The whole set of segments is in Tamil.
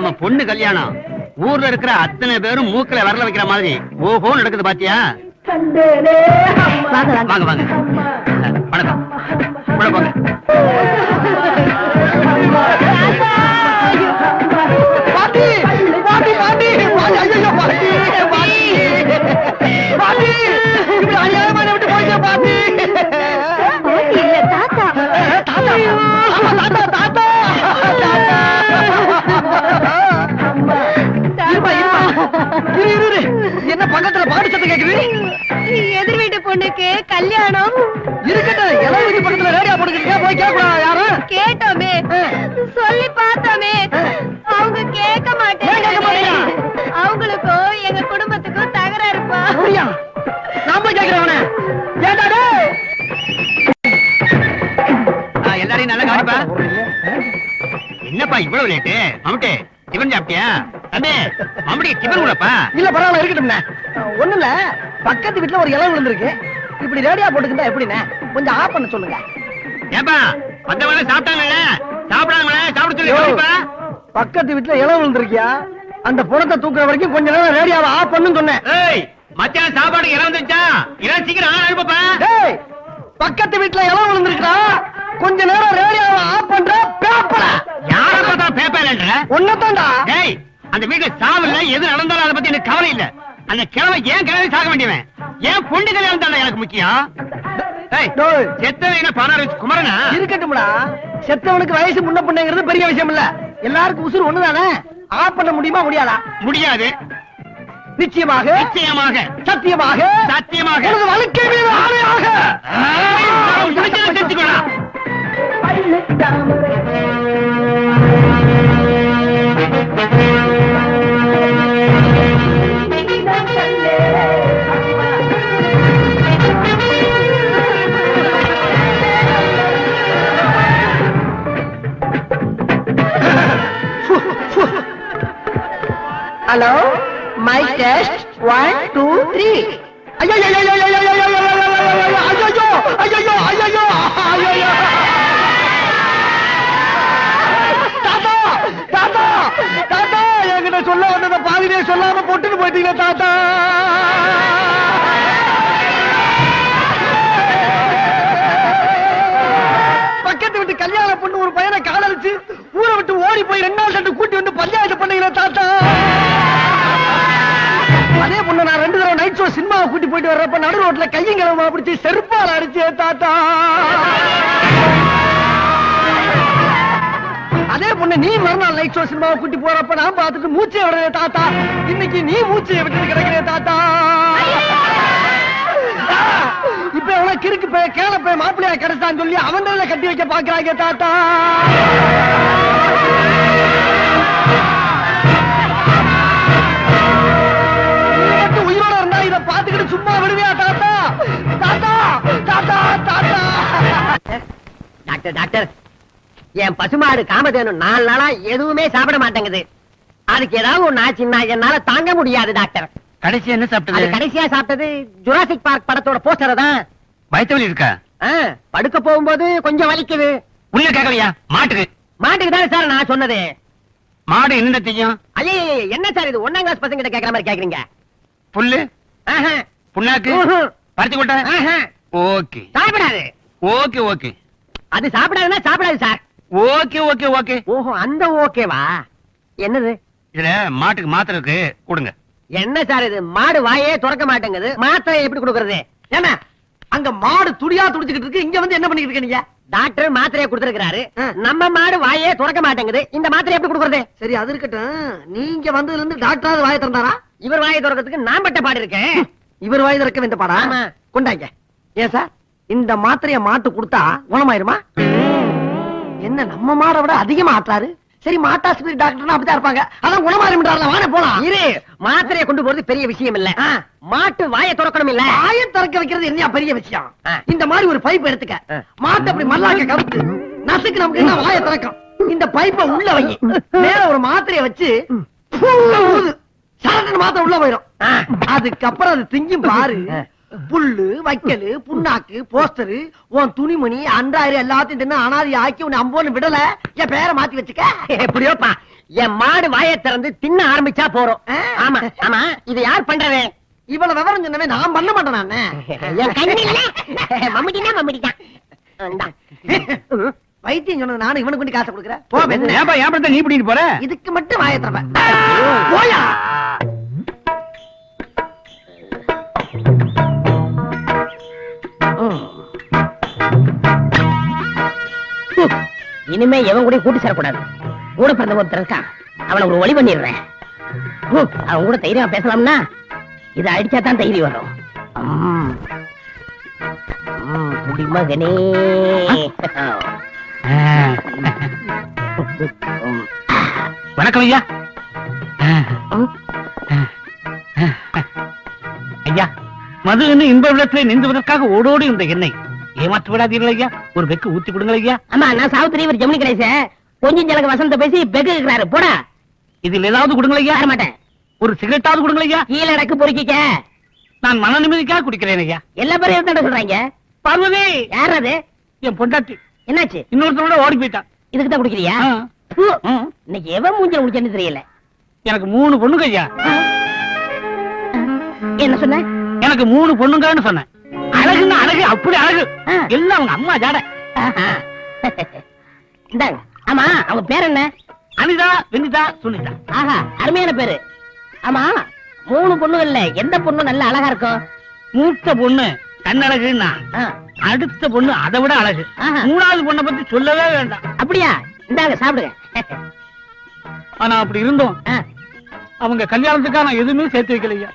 நம்ம பொண்ணு கல்யாணம் ஊர்ல இருக்கிற அத்தனை பேரும் மூக்கல வரல வைக்கிற மாதிரி ஓஹோ நடக்குது பாத்தியா? வாங்க வாங்க வணக்கம். உள்ள போங்க. பாட்டி பாட்டி பாட்டி ஐயோ பாட்டி பாட்டி இப்படி அநியாயமான விட்டு போயிட்டே பாட்டி. தாத்தா தாத்தா தாத்தா தாத்தா என்ன பக்கத்துல பாட்டு சத்தம் கேக்குது? எதிர் வீட்டு பொண்ணுக்கு கல்யாணம் இருக்கட்டும். எல்லாம் வீட்டு பக்கத்துல ரேடியோ போட்டுக்கிட்டே போய் கேட்கலாம். யாரும் கேட்டோமே, சொல்லி பார்த்தோமே, அவங்க கேட்க மாட்டேங்க. அவங்களுக்கும் எங்க குடும்பத்துக்கும் தகராறுப்பா. நான் போய் கேட்கிறவன எல்லாரையும் நல்லா கவனிப்பா. என்னப்பா இவ்வளவு லேட்டு? மம்முட்டி டிபன் சாப்பிட்டியா? தம்பி மம்முட்டி டிபன் கூடப்பா. இல்ல பரவாயில்ல இருக்கட்டும்ண்ணே. ஒண்ணு இல்ல, பக்கத்து வீட்டுல ஒரு இலை விழுந்திருக்கு. இப்படி ரேடியா போட்டுக்கிட்டா எப்படிண்ணே? கொஞ்சம் ஆஃப் பண்ண சொல்லுங்க. ஏப்பா மத்தவங்க சாப்பிட்டாங்கல்ல, சாப்பிடாங்களே சாப்பிட சொல்லுப்பா. பக்கத்து வீட்டுல இலை விழுந்திருக்கியா? அந்த புறத்தை தூக்குற வரைக்கும் கொஞ்ச நேரம் ரேடியோவை ஆஃப் பண்ணுன்னு சொன்னேன். ஏய் மத்தியானம் சாப்பாடு இலை வந்துச்சா? இலை சீக்கிரம் அனுப்பப்பா. ஏய் பக்கத்து வீட்டுல இலை விழுந்திருக்கா? கொஞ்ச நேரம் ரேடியோவை ஆஃப் பண்ற பேப்பர. யார பார்த்தா பேப்பர்ன்ற? ஒன்னதான்டா. டேய் அந்த வீட்டுல சாவல்ல எது நடந்தாலும் அத பத்தி எனக்கு கவலை இல்ல. அந்த கிழமை ஏன் கிழமை சாக வேண்டியவன்? ஏன் பொண்ணு கல்யாணம் தானே எனக்கு முக்கியம். ஏய் செத்தவன் என்ன பானார் வச்சு குமரனா? இருக்கட்டும்டா. செத்தவனுக்கு வயசு முன்ன பொண்ணுங்கிறது பெரிய விஷயம் இல்ல. எல்லாருக்கும் உசுறு ஒண்ணுதானே. ஆஃப் பண்ண முடியுமா முடியாதா? முடியாது. நிச்சயமாக நிச்சயமாக சத்தியமாக சத்தியமாக எனது வாழ்க்கை மீது ஆணையாக தெரிஞ்சுக்கணும். Hello my test 1 2 3. ஐயோ ஐயோ ஐயோ ஐயோ ஐயோ ஐயோ ஐயோ ஐயோ தாத்தா தாத்தா தாத்தா என்கிட்ட சொல்ல வந்தத பாதியிலே சொல்லாம போட்டுன்னு போயிட்டீங்க தாத்தா. பக்கத்து விட்டு கல்யாண பொண்ணு ஒரு பையனை காதலிச்சு ஊரை விட்டு ஓடி போய் 2 நாள் கண்டு கூட்டி வந்து பஞ்சாயத்து பண்ணீங்களே தாத்தா. அதே பொண்ணு நான் 2 தடவை நைட் ஷோ சினிமாவை கூட்டி போயிட்டு வர்றப்ப நடு ரோட்ல கையும் கிளம்ப பிடிச்சி செருப்பால் அடிச்சே தாத்தா. அதே பொண்ணு நீ மறுநாள் நைட் ஷோ சினிமாவை கூட்டி போறப்ப நான் பார்த்துட்டு மூச்சை விடுறே தாத்தா. இன்னைக்கு நீ மூச்சையை விட்டு கிடைக்கிறே தாத்தா. இப்ப எவ்வளவு கிறுக்கு போய் கேள போய் மாப்பிள்ளையா கிடைச்சான்னு சொல்லி அவன் கட்டி வைக்க பாக்குறாங்க தாத்தா. உயிரோட இருந்தா இதை பாத்துக்கிட்டு சும்மா விடுவியா தாத்தா? தாத்தா தாத்தா தாத்தா. டாக்டர் டாக்டர், என் பசுமாடு காமதேனு 4 நாளா எதுவுமே சாப்பிட மாட்டேங்குது. அதுக்கு ஏதாவது ஒண்ணு ஆச்சுன்னா என்னால தாங்க முடியாது டாக்டர். கடைசியா என்ன சாப்பிட்டது? கடைசியா சாப்பிட்டது ஜுராசிக் பார்க் படத்தோட போஸ்டர் தான். வயிற்று இருக்கா? படுக்க போகும்போது கொஞ்சம் வலிக்குது. உள்ள கேட்கலையா? மாட்டுக்கு மாட்டுக்கு தானே சார் நான் சொன்னது. மாடு என்ன தெரியும்? ஐயே என்ன சார் இது 1ஆம் கிளாஸ் பசங்க கிட்ட கேக்குற மாதிரி கேக்குறீங்க? புல்லு புண்ணாக்கு பறிச்சு கொட்ட. ஓகே சாப்பிடாது. ஓகே ஓகே அது சாப்பிடாதுன்னா சாப்பிடாது சார். Okay okay okay. ஓஹோ அந்த ஓகேவா? என்னது இதுல மாட்டுக்கு மாத்திரை இருக்கு, கொடுங்க. என்ன சார் இது? மாடு வாயே திறக்க மாட்டேங்குது, மாத்திரை எப்படி கொடுக்கறது? என்ன அங்க மாடு துடியா துடிச்சுக்கிட்டு இருக்கு, இங்க வந்து என்ன பண்ணிட்டு இருக்கீங்க? டாக்டர் மாத்திரையை கொடுத்திருக்கிறாரு. நம்ம மாடு வாயே திறக்க மாட்டேங்குது, இந்த மாத்திரை எப்படி கொடுக்கறது? சரி அது இருக்கட்டும். நீங்க வந்ததுல இருந்து டாக்டர் வாயை திறந்தாரா? இவர் வாயை திறக்கிறதுக்கு நான் பட்ட பாடு இருக்கேன். இவர் வாய் திறக்க வேண்டிய பாடா? கொண்டாங்க. ஏன் சார் இந்த மாத்திரைய மாட்டு கொடுத்தா குணமாயிருமா? என்ன நம்ம மாடை விட அதிகமா ஆட்டாரு? சரி மாட்டாஸ்பத்திரி டாக்டர் அப்படிதான் இருப்பாங்க, அதான் குணமாயிரும்ன்றார்ல. வாங்க போலாம். இரு, மாத்திரையை கொண்டு போறது பெரிய விஷயம் இல்ல, மாட்டு வாயை திறக்கணும் இல்ல. வாயை திறக்க வைக்கிறது என்ன பெரிய விஷயம்? இந்த மாதிரி ஒரு பைப் எடுத்துக்க, மாட்டு அப்படி மல்லாக்க கவுத்து நசுக்கு நமக்கு என்ன வாயை திறக்கும். இந்த பைப்பை உள்ள வை, மேல ஒரு மாத்திரையை வச்சு சரட்டு மாத்திரை உள்ள போயிடும். அதுக்கப்புறம் அது திங்கும் பாரு. புல்லு வைக்கலு புண்ணாக்கு போஸ்டரு உன் துணிமணி அன்றாயிரம் எல்லாத்தையும் தின்னு அனாதி ஆக்கி உன்னை அம்போன்னு விடல. என் பேரை மாத்தி வச்சுக்க. எப்படியோப்பா என் மாடு வாயை திறந்து தின்ன ஆரம்பிச்சா போறோம். ஆமா ஆமா, இது யார் பண்றது? இவ்வளவு விவரம் சொன்னவே நான் பண்ண மாட்டேன் நானு. என் கண்ணில மம்முட்டினா மம்முட்டிதான். வைத்தியம் சொன்னது நானும் இவனுக்கு கொண்டு காசை கொடுக்குறேன். போ ஏன்பா ஏன் படத்தை நீ பிடிக்கிட்டு போற? இதுக்கு மட்டும் வாயை திறப்பேன். போயா. இனிமே எவன் கூட கூட்டி சேரக்கூடாது. கூட பிறந்த ஒருத்தர் இருக்கான், அவனை ஒரு வழி பண்ணிடுறேன். அவன் கூட தைரியமா பேசலாம்னா இதை அடிச்சா தான் தைரியம் வரும். மகனே வணக்கம் ஐயா. ஐயா, மது இன்ப விளத்திலே நின்றுவதற்காக ஓடோடி இந்த எண்ணெய் ஏமாற்று விடாதீர்கள் ஐயா. ஒரு பெக்கு ஊத்தி கொடுங்க ஐயா. ஆமா, நான் சாவித்திரி, இவர் ஜெமினி கணேச. கொஞ்சம் எனக்கு வசந்த பேசி பெக்கு இருக்கிறாரு. போடா. இதில் ஏதாவது கொடுங்க ஐயா. தர மாட்டேன். ஒரு சிகரெட்டாவது கொடுங்க ஐயா. கீழே அடக்கு பொறுக்கிக்க. நான் மன நிம்மதிக்காக குடிக்கிறேன் ஐயா. எல்லா பேரும் என்ன சொல்றாங்க? பார்வதி யார் அது? என் பொண்டாட்டி. என்னாச்சு? இன்னொருத்தரோட ஓடி போயிட்டான். இதுக்கு தான் குடிக்கிறியா? இன்னைக்கு எவன் மூஞ்சல் முடிச்சேன்னு தெரியல. எனக்கு 3 பொண்ணுங்க ஐயா. என்ன சொன்ன? எனக்கு 3 பொண்ணுங்கன்னு சொன்னேன். அழகுன்னா அழகு, அப்படி அழகு. எல்லாம் அவங்க அம்மா ஜாட. இந்தாங்க. ஆமா, அவங்க பேர் என்ன? அனிதா, வெனிதா, சுனிதா. ஆஹா, அருமையான பேரு. ஆமா, 3 பொண்ணுகள்ல எந்த பொண்ணு நல்ல அழகா இருக்கும்? மூத்த பொண்ணு கண்ணழகுன்னா, அடுத்த பொண்ணு அதை விட அழகு. 3வது பொண்ணை பத்தி சொல்லவே வேண்டாம். அப்படியா? இந்தாங்க சாப்பிடுங்க. ஆனா அப்படி இருந்தோம் அவங்க கல்யாணத்துக்காக நான் எதுவுமே சேர்த்து வைக்கலையா.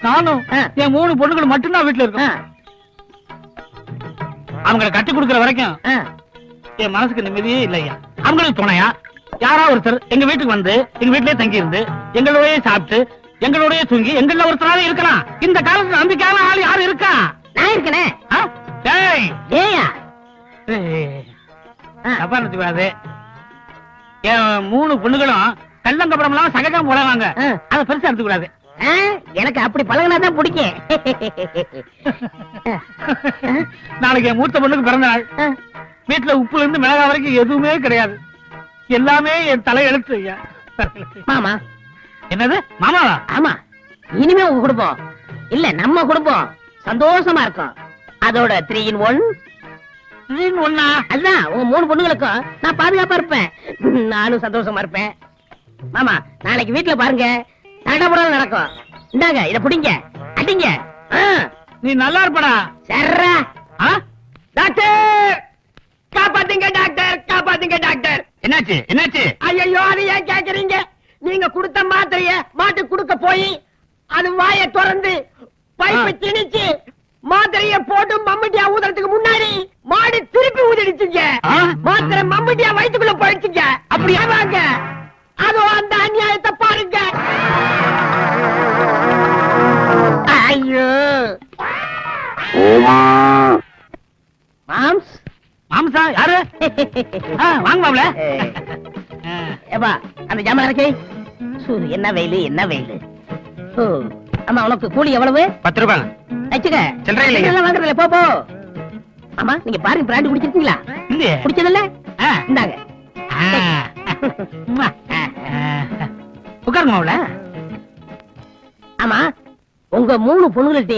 நானும் என் 3 பொண்ணுகள் மட்டும்தான் வீட்டுல இருக்கேன். அவங்களை கட்டி கொடுக்கிற வரைக்கும் என் மனசுக்கு நிம்மதியே இல்லையா. அவங்களுக்கு துணையா யாரா ஒருத்தர் எங்க வீட்டுக்கு வந்து எங்க வீட்லயே தங்கி இருந்து எங்களோடய சாப்பிட்டு எங்களோடய தூங்கி எங்கள ஒருத்தராவே இருக்கலாம். இந்த காலத்துல நம்பிக்கையான ஆள் யாரு இருக்கா? நான் இருக்கனே. தப்பா நினைச்சுக்காது. என் 3 பொண்ணுகளும் கள்ளங்கப்படம் எல்லாம் சகஜம் போடுவாங்க. அதை பெருசா எடுத்துக்கூடாது. எனக்கு அப்படி பழகினாதான் பிடிக்கும். நாளைக்கு என் மூத்த பொண்ணுக்கு பிறந்த நாள். வீட்டுல உப்புல இருந்து மிளகா வரைக்கும் எதுவுமே கிடையாது. எல்லாமே என் தலை எழுத்து ஐயா. மாமா. என்னது மாமாவா? ஆமா, இனிமே உங்க குடும்பம் இல்ல நம்ம குடும்பம் சந்தோஷமா இருக்கும். அதோட 3 in 1. 3 in 1. அதுதான் உங்க 3 பொண்ணுங்களுக்கும் நான் பாதுகாப்பா இருப்பேன். நானும் சந்தோஷமா இருப்பேன். மாமா, நாளைக்கு வீட்டுல பாருங்க தடபுடல் நடக்கும். இந்தாங்க, இத புடிங்க, அடிங்க. நீ நல்லா இருப்படா. சர்ரா. டாக்டர் காப்பாத்துங்க, டாக்டர் காப்பாத்துங்க டாக்டர். என்னாச்சு என்னாச்சு? ஐயோ, அது ஏன் கேக்குறீங்க? நீங்க கொடுத்த மாத்திரைய மாட்டு குடுக்க போய் அது வாயை திறந்து பைப்பை திணிச்சு மாத்திரைய போட்டு மம்முட்டியா ஊதுறதுக்கு முன்னாடி மாடு திருப்பி ஊதிடுச்சுங்க. மாத்திரை மம்முட்டியா வயிற்றுக்குள்ள போயிடுச்சுங்க. அப்படியே வாங்க, அதோ அந்த அநியாயத்தை பாருங்க. ஐயோ மாம்ஸ். மாம்சா யாரு? வாங்க மாப்ள. ஏப்பா, அந்த ஜாமான் இருக்கே. சூரு, என்ன வெயிலு என்ன வெயிலு. ஆமா, உனக்கு கூலி எவ்வளவு? 10 ரூபாய். வச்சுக்க. சில்லறை இல்லைங்க. எல்லாம் வாங்குறதுல போ போ. ஆமா, நீங்க பாருங்க, பிராண்ட் குடிச்சிருக்கீங்களா? இல்லையே. குடிச்சதில்ல? இந்தாங்க. உட்காருங்க மாப்ள. ஆமா, உங்க 3 பொண்ணுகள்கிட்ட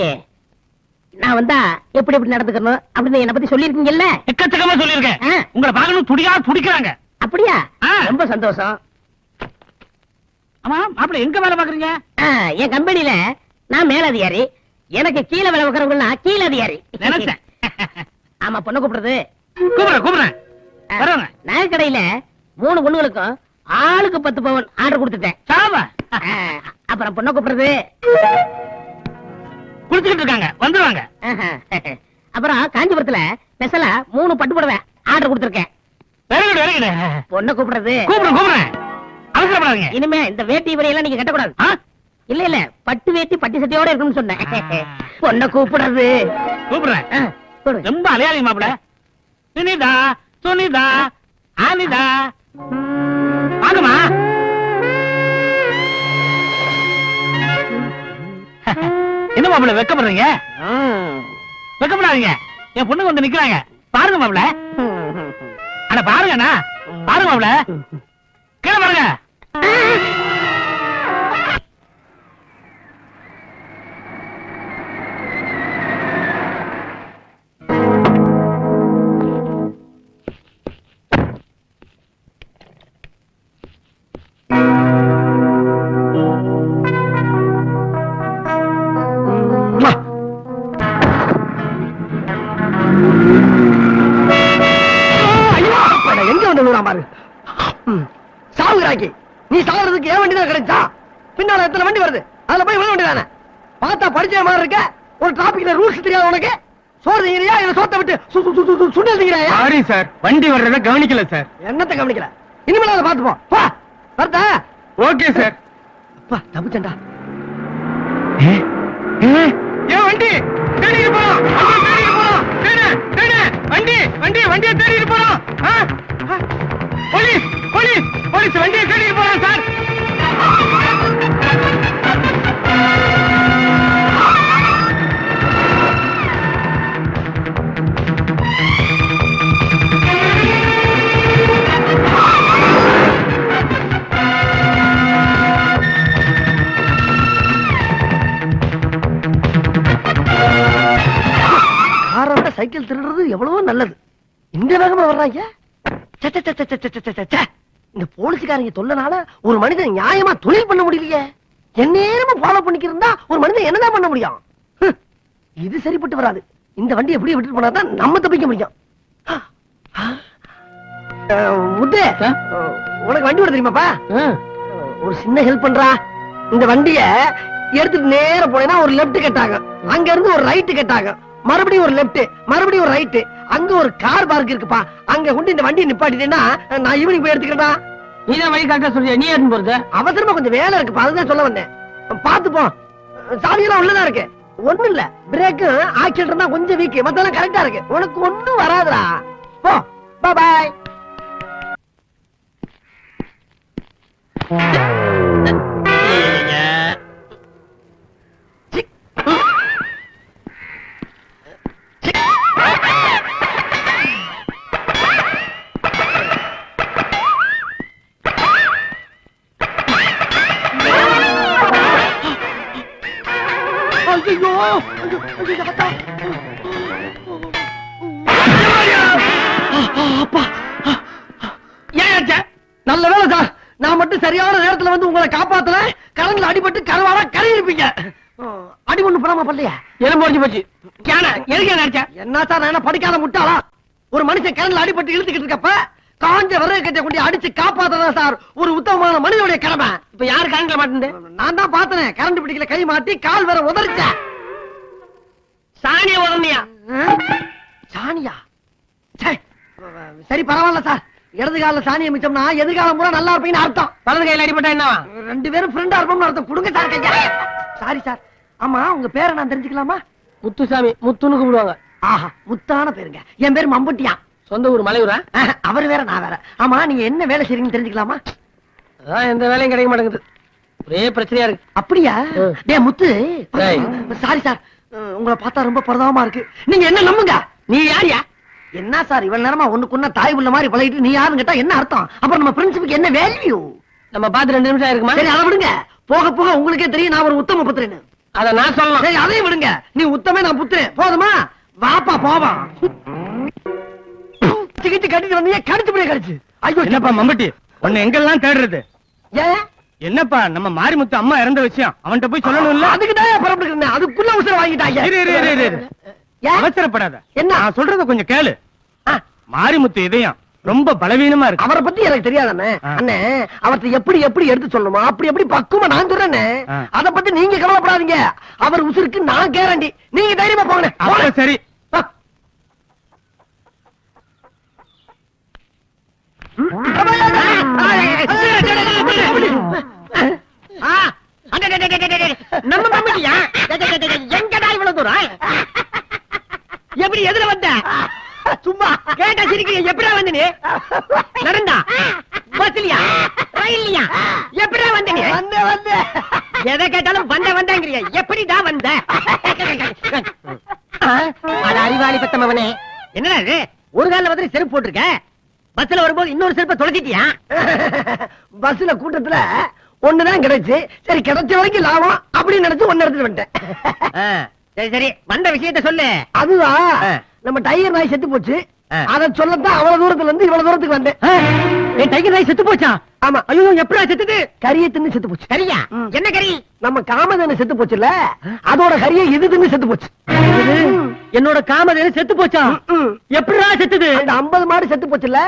நான் வந்தா எப்படி எப்படி நடந்துக்கணும் அப்படின்னு என்ன பத்தி சொல்லிருக்கீங்கல்ல? எக்கச்சக்கமா சொல்லிருக்கேன். உங்களை பார்க்கணும் துடியா துடிக்கிறாங்க. அப்படியா? ரொம்ப சந்தோஷம். ஆமா மாப்பிள்ள, எங்க வேலை பாக்குறீங்க? என் கம்பெனில நான் மேலதிகாரி, எனக்கு கீழே வேலை பார்க்கறவங்க கீழ அதிகாரி. நினைச்சேன். ஆமா, பொண்ணு கூப்பிடுறது. கூப்பிடுறேன். நகைக்கடையில 3 பொண்ணுகளுக்கும் ஆளுக்கு 10 பவுன் ஆர்டர் கொடுத்துட்டேன். அப்புறம் பொண்ணு கூப்பிடுறது குடுத்துக்கிட்டு இருக்காங்க, வந்துருவாங்க. அப்புறம் காஞ்சிபுரத்துல ஸ்பெஷலா 3 பட்டு புடவை ஆர்டர் கொடுத்திருக்கேன். பொண்ணு கூப்பிடுறது. கூப்பிடுறேன். அவசரப்படாதீங்க. இனிமே இந்த வேட்டி வரையெல்லாம் நீங்க கட்டக்கூடாது. இல்ல இல்ல, பட்டு வேட்டி பட்டி சட்டையோட இருக்குன்னு சொன்னேன். பொண்ணை கூப்பிடுறது. கூப்பிடுறேன். ரொம்ப அலையாதீங்க மாப்பிள்ள. சுனிதா சுனிதா ஆனிதா வாங்கம்மா. என்ன மாப்பிள்ள வெக்கப்படுறீங்க? வெக்கப்படாதீங்க. என் பொண்ணுக்கு வந்து நிக்கிறாங்க பாருங்க மாப்பிள்ள. அட பாருங்கண்ணா, பாருங்க அவள கீழே பாருங்க. எங்க வந்து பாரு சாவுகிறாக்கி, நீ சாகுறதுக்கு ஏன் வண்டிதான் கிடைச்சா? பின்னால எத்தனை வண்டி வருது, அதுல போய் விழ வேண்டியதானே? பார்த்தா படிச்ச மாதிரி இருக்க, ஒரு டிராபிக்ல ரூல்ஸ் தெரியாது உனக்கு. சோறு திங்கிறியா இல்ல சோத்த விட்டு சுண்டல் திங்கிறாயா? சாரி சார், வண்டி வர்றத கவனிக்கல சார். என்னத்தை கவனிக்கல? இனிமேல அதை பார்த்துப்போம். போ வரதா? Okay sir. அப்பா தப்பிச்சண்டா. ஏன் வண்டி தேடிட்டு போறோம், வண்டியை தேடிட்டு போறோம். போலீஸ் போலீஸ் போலீஸ் வண்டியை தேடிட்டு போறோம் சார். சைக்கிள் திருடுறது எவ்வளவோ நல்லது. இந்த வேகமா வர்றாங்க. இந்த போலீஸ்காரங்க தொல்லனால ஒரு மனிதன் நியாயமா தொழில் பண்ண முடியலையே. எந்நேரமும் ஃபாலோ பண்ணிக்கிருந்தா ஒரு மனிதன் என்னதான் பண்ண முடியும்? இது சரிப்பட்டு வராது. இந்த வண்டி எப்படி விட்டு போனாதான் நம்ம தப்பிக்க முடியும். முத்து, உனக்கு வண்டி ஓட தெரியுமாப்பா? ஒரு சின்ன ஹெல்ப் பண்றா. இந்த வண்டிய எடுத்துட்டு நேர போனேன்னா ஒரு லெப்ட் கட்டாங்க, அங்க இருந்து ஒரு ரைட் கட்டாங்க, மறுபடியும் ஒரு லெப்ட், மறுபடியும் ஒரு ரைட். அங்க ஒரு கார் பார்க் இருக்குப்பா, அங்க கொண்டு இந்த வண்டியை நிப்பாட்டிட்டேன்னா நான் ஈவினிங் போய் எடுத்துக்கிறேன்டா. நீதான் வழி காட்ட சொல்றியா? நீ ஏன் போறது? அவசரமா கொஞ்சம் வேலை இருக்குப்பா, அதுதான் சொல்ல வந்தேன். பாத்துப்போம், சாவியெல்லாம் உள்ளதா இருக்கு. ஒண்ணும் இல்ல, பிரேக்கு ஆக்சிடென்ட் தான் கொஞ்சம் வீக், மத்தெல்லாம் கரெக்டா இருக்கு. உனக்கு ஒண்ணும் வராதுடா. போ, பாய். நல்ல வேலை சார், நான் மட்டும் சரியான நேரத்துல வந்து உங்களை காப்பாத்தல. கரண்ட்ல அடிபட்டு கருவாடா கரை இருப்பீங்க. அடி ஒண்ணு போடாம பண்ணலையா? எலும்பு உடைஞ்சு போச்சு. என்ன சார், நான் படிக்காத முட்டாளா? ஒரு மனுஷன் கரண்ட்ல அடிபட்டு இழுத்துக்கிட்டு இருக்கப்ப காஞ்ச விறகு கட்டை கொண்டு அடிச்சு காப்பாத்ததான் சார் ஒரு உத்தமமான மனிதனுடைய கடமை. இப்ப யாரு கரண்ட்ல மாட்டேன்? நான் தான் பார்த்தேன், கரண்ட் பிடிக்கல கை மாட்டி கால் வேற உதறிச்ச. சாணிய உடனியா? சாணியா? சரி பரவாயில்ல சார், இடது கால சாணியை மிச்சம்னா எதிர்காலம் பூரா நல்லா இருப்பீங்கன்னு அர்த்தம். வலது கையில அடிபட்டா என்ன? ரெண்டு பேரும் ஃப்ரெண்டா இருப்போம்னு அர்த்தம். கொடுங்க சார் கையா. Sorry sir. ஆமா, உங்க பேரை நான் தெரிஞ்சுக்கலாமா? முத்துசாமி, முத்துன்னு கூப்பிடுவாங்க. ஆஹா, முத்தான பேருங்க. என் பேரு மம்புட்டியா. சொந்த ஊர் மலையூரா? அவர் வேற நான் வேற. ஆமா, நீங்க என்ன வேலை செய்றீங்கன்னு தெரிஞ்சுக்கலாமா? அதான் எந்த வேலையும் கிடைக்க மாட்டேங்குது, ஒரே பிரச்சனையா இருக்கு. அப்படியா? டேய் முத்து, சாரி சார், உங்களை பார்த்தா ரொம்ப பரதாபமா இருக்கு. நீங்க என்ன நம்புங்க. நீ யாரியா? என்ன சார் இவ்வளவு நேரமா ஒண்ணுக்குன்னா தாய் உள்ள மாதிரி பழகிட்டு நீ யாருன்னு கேட்டா என்ன அர்த்தம்? அப்புறம் நம்ம பிரின்சிபுக்கு என்ன வேல்யூ? நம்ம பார்த்து 2 நிமிஷம் இருக்குமா? சரி அதை விடுங்க, போக போக உங்களுக்கே தெரியும் நான் ஒரு உத்தம புத்திரன்னு. அத நான் சொல்லலாம். சரி அதையும் விடுங்க, நீ உத்தமே நான் புத்திரன். போதுமா? வாப்பா போவான். டிக்கெட் கட்டிட்டு வந்தீங்க, கடிச்சு போய் கடிச்சு. ஐயோ என்னப்பா மம்பட்டி, உன்னை எங்கெல்லாம் தேடுறது? ஏன் என்னப்பா, நம்ம மாரிமுத்து அம்மா இறந்த விஷயம் அவன்கிட்ட போய் சொல்லணும்ல? அதுக்கு தான் பரப்பிட்டு அதுக்குள்ள அவசரம் வாங்கிட்டாங்க. அவசரப்படாத, என்ன நான் சொல்றத கொஞ்சம் கேளு. மாரிமுத்து இதயம் ரொம்ப பலவீனமா இருக்கு. அவரை பத்தி எனக்கு தெரியாதானே அண்ணே. அவர்த்தை எப்படி எப்படி எடுத்து சொல்லணுமா அப்படி எப்படி பக்குவமா நான் சொல்றேன்னு. அத பத்தி நீங்க கவலைப்படாதீங்க, அவர் உசுருக்கு நான் கேரண்டி. நீங்க தைரியமா போங்க. சரி. நம்ம மம்மிட்டியா? எங்கடா இவ்வளவு தூரம்? எப்படி எதுல வந்த? சும்மா கேட்டா சிரிக்கிறீங்க. எப்படா வந்து நீ? நடந்தா? பஸ்லியா? ரயில்லையா? எப்படா வந்து நீ? வந்த எதை கேட்டாலும் வந்தாங்கிறீங்க. எப்படிடா வந்த? அட அறிவாளி பத்தமவனே, என்னடா இது ஒரு கால வந்து செருப்பு போட்டிருக்க? பஸ்ல வரும்போது இன்னொரு செருப்பை தொலைச்சிட்டியா? பஸ்ல கூட்டத்துல ஒண்ணுதான் கிடைச்சு, சரி கிடைச்ச வரைக்கும் லாபம் அப்படின்னு நினைச்சு ஒன்னு எடுத்துட்டு வந்துட்டேன். சரி சரி, வந்த விஷயத்த சொல்லு. அதுதான் நம்ம டைகர் நாய் செத்து போச்சு. அத சொல்லத்தான் அவ்வளவு தூரத்துல இருந்து இவ்வளவு தூரத்துக்கு வந்தேன். என் டைகர் நாய் செத்து போச்சா? ஆமா. ஐயோ, எப்படா செத்துது? கறியை தின்னு செத்து போச்சு. கறியா? என்ன கறி? நம்ம காமதேனு செத்து போச்சுல்ல, அதோட கறியை இது தின்னு செத்து போச்சு. என்னோட காமதேனு செத்து போச்சா? எப்படா செத்துது? அந்த 50 மாடு செத்து போச்சுல்ல,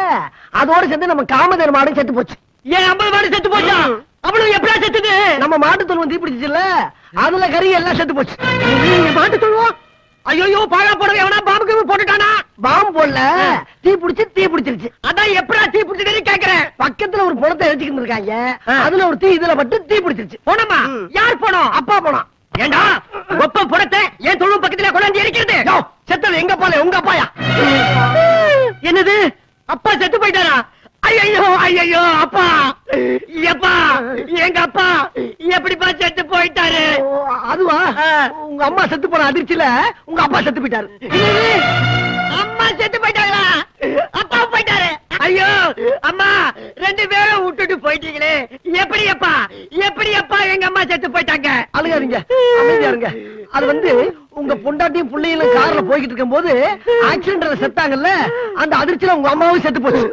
அதோட சேர்ந்து நம்ம காமதேனு மாடு செத்து போச்சு. ஏன் 50 மாடு செத்து போச்சா? அவ்வளவு எப்படா செத்துது? நம்ம மாட்டு தொழுவம் தீப்பிடிச்சுல, அதுல கறி எல்லாம் செத்து போச்சு. மாட்டு தொழுவம்? ஐயோ, பாழா போடவே எவனா பாம்புக்கு போட்டுட்டானா? பாம்பு போடல, தீ பிடிச்சிருச்சு. அதான் எப்படா தீ பிடிச்சிட்டு கேக்குறேன். பக்கத்துல ஒரு பணத்தை எரிச்சுக்கிட்டு இருக்காங்க, அதுல ஒரு தீ இதுல பட்டு தீ பிடிச்சிருச்சு. போனமா? யார் போனோம்? அப்பா போனோம். ஏண்டா ஒப்ப பணத்தை என் தொழுவம் பக்கத்துல கொண்டாந்து எரிக்கிறது? செத்தது எங்க அப்பால, உங்க அப்பாயா? என்னது, அப்பா செத்து போயிட்டாரா? ஐயோ ஐயோ, அப்பா எப்பா, எங்க அப்பா எப்படிப்பா செத்து போயிட்டாரு? அதுவா, உங்க அம்மா செத்து போன அதிர்ச்சியில உங்க அப்பா செத்து போயிட்டாரு. அம்மா செத்து போயிட்டாங்களா? அப்பா போயிட்டாரு. ஐயோ அம்மா, 2 பேரும் விட்டுட்டு போயிட்டீங்களே, எப்படி அப்பா, எப்படி அப்பா எங்க அம்மா செத்து போயிட்டாங்க? அழுகாதீங்க, அமைதியா இருங்க. அது வந்து உங்க பொண்டாட்டியும் பிள்ளைகளும் கார்ல போய்கிட்டு இருக்கும் போது ஆக்சிடென்ட்ல செத்தாங்கல்ல, அந்த அதிர்ச்சியில உங்க அம்மாவும் செத்து போச்சு.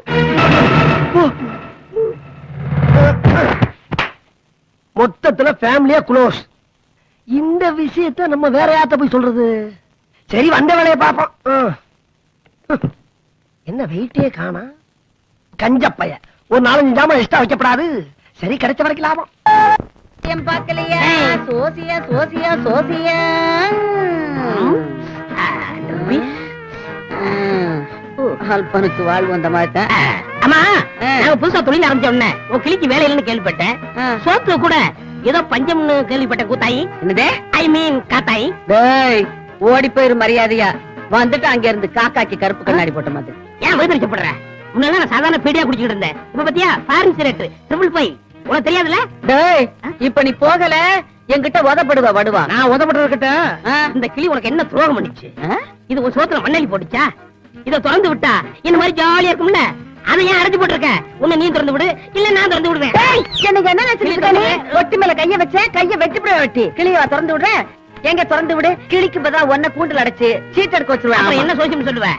மொத்தத்துல ஃபேமிலியா க்ளோஸ். இந்த விஷயத்தை நம்ம வேற யார்ட்ட போய் சொல்றது? சரி, வந்த வேலையை பாப்போம். என்ன வெயிட்டே காணா? கஞ்சப்பைய ஒரு 4-5 ஜாமான் எக்ஸ்ட்ரா வைக்கப்படாது. சரி, கிடைச்ச வரைக்கும் லாபம். பாக்கலையா? சோசியா சோசியா சோசியா. அல்பனுக்கு வாழ்வு வந்த மாதிரி தான். அம்மா, நாங்க புதுசா தொழில் ஆரம்பிச்ச உடனே உன் கிளிக்கு வேலை இல்லைன்னு கேள்விப்பட்டேன். சோத்துல கூட ஏதோ பஞ்சம்னு கேள்விப்பட்டேன். கூத்தாயி என்னது? ஐ மீன் காத்தாயி. டேய், ஓடி போயிரு மரியாதையா. வந்துட்டு அங்க இருந்து காக்காக்கு கருப்பு கண்ணாடி போட்ட மாதிரி. ஏன் வைத்திருக்கப்படுற? முன்னால நான் சாதாரண பீடியா குடிச்சிட்டு இருந்தேன். இப்ப பாத்தியா, ஃபாரின் சிகரெட், 555. உனக்கு தெரியாதுல? டேய், இப்ப நீ போகல என்கிட்ட உதப்படுவா வடுவா. நான் உதப்படுறதுக்கிட்ட இந்த கிளி உனக்கு என்ன துரோகம் பண்ணிச்சு? இது ஒரு சோத்துல மண்ணெலி போட்டுச்சா? இத திறந்து விட்டா இந்த மாதிரி ஜாலியா இருக்கும்ல, அதை ஏன் அடைச்சு போட்டிருக்க? உன்னை நீ திறந்து விடு, இல்ல நான் திறந்து விடுவேன். எனக்கு என்ன நினைச்சிருக்க? ஒட்டி மேல கைய வச்ச, கைய வெட்டி போட வெட்டி கிளியவா திறந்து விடுறேன்? எங்க திறந்து விடு. கிளிக்கு பதிலா ஒன்ன கூண்டுல அடைச்சு சீட் எடுக்க வச்சிருவேன். என்ன சோசியம் சொல்லுவேன்?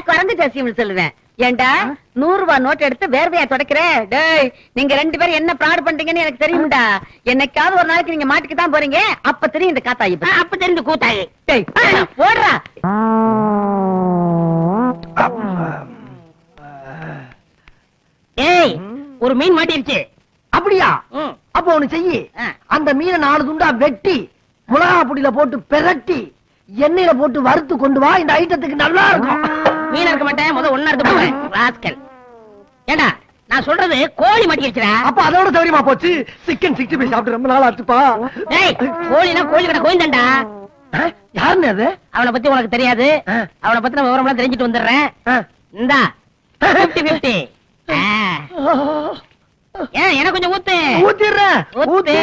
குறைஞ்ச சசியம் சொல்லுவேன். ஏண்டா 100 ரூபாய் நோட் எடுத்து வேர்வையா தொடக்கிற? டேய், நீங்க 2 பேரும் என்ன பிராட் பண்றீங்கன்னு எனக்கு தெரியும்டா. என்னைக்காவது ஒரு நாளைக்கு நீங்க மாட்டுக்கு தான் போறீங்க, அப்ப தெரியும் இந்த காத்தாயி. அப்ப தெரிஞ்சு கூத்தாயி. டேய், போடுறா. ஏய், ஒரு மீன் மாட்டிருச்சு. அப்படியா? அப்ப ஒண்ணு செய்யி, அந்த மீனை 4 துண்டா வெட்டி மிளகா பொடியில போட்டு பெரட்டி எண்ணெயில போட்டு வறுத்து கொண்டு வா. இந்த ஐட்டத்துக்கு நல்லா இருக்கும். மீன் இருக்க மாட்டேன், முதல்ல ஒண்ணா எடுத்து போறேன். ராஸ்கல். ஏண்டா, நான் சொல்றது கோழி மாட்டிருச்சுடா. அப்ப அதோட சௌரியமா போச்சு. சிக்கன் 65 சாப்பிட்டு ரொம்ப நாள் ஆச்சுப்பா. டேய், கோழினா கோழி கடை கோயந்தாண்டா. யாருன்னு அது? அவனை பத்தி உனக்கு தெரியாது. அவனை பத்தி விவரம் எல்லாம் தெரிஞ்சுட்டு வந்துடுறேன். இந்தா 50-50. ஏன் எனக்கு கொஞ்சம் ஊத்து. ஊத்திடுறேன். ஊத்து.